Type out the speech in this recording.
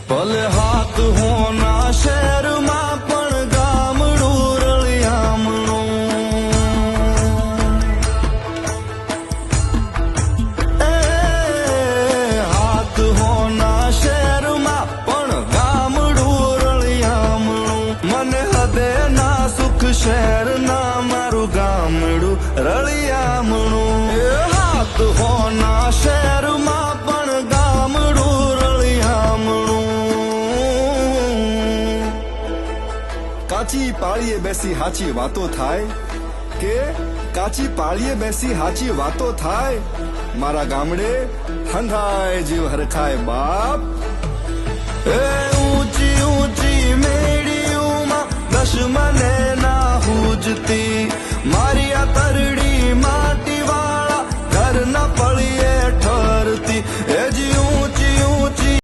ભલે હાથ હોના શહેરમાં પણ ગામડું રળિયામણું. હાથ હોના શહેરમાં પણ ગામડું રળિયામણું. મને હદે ના સુખ શહેરના મારું ગામડું રળિયામણું. હાથ હોના શહેરમાં પણ ગામડું રળિયામણું. કાચી પાળીએ બેસી હાચી વાતો થાય કે કાચી પાળીએ બેસી હાચી વાતો થાય. મારા ગામડે હંધાય જીવ હરખાય બાપ. એ ઊંચી ઊંચી મેળીઓમાં દશમને ના હુજતી મારી આ તરડી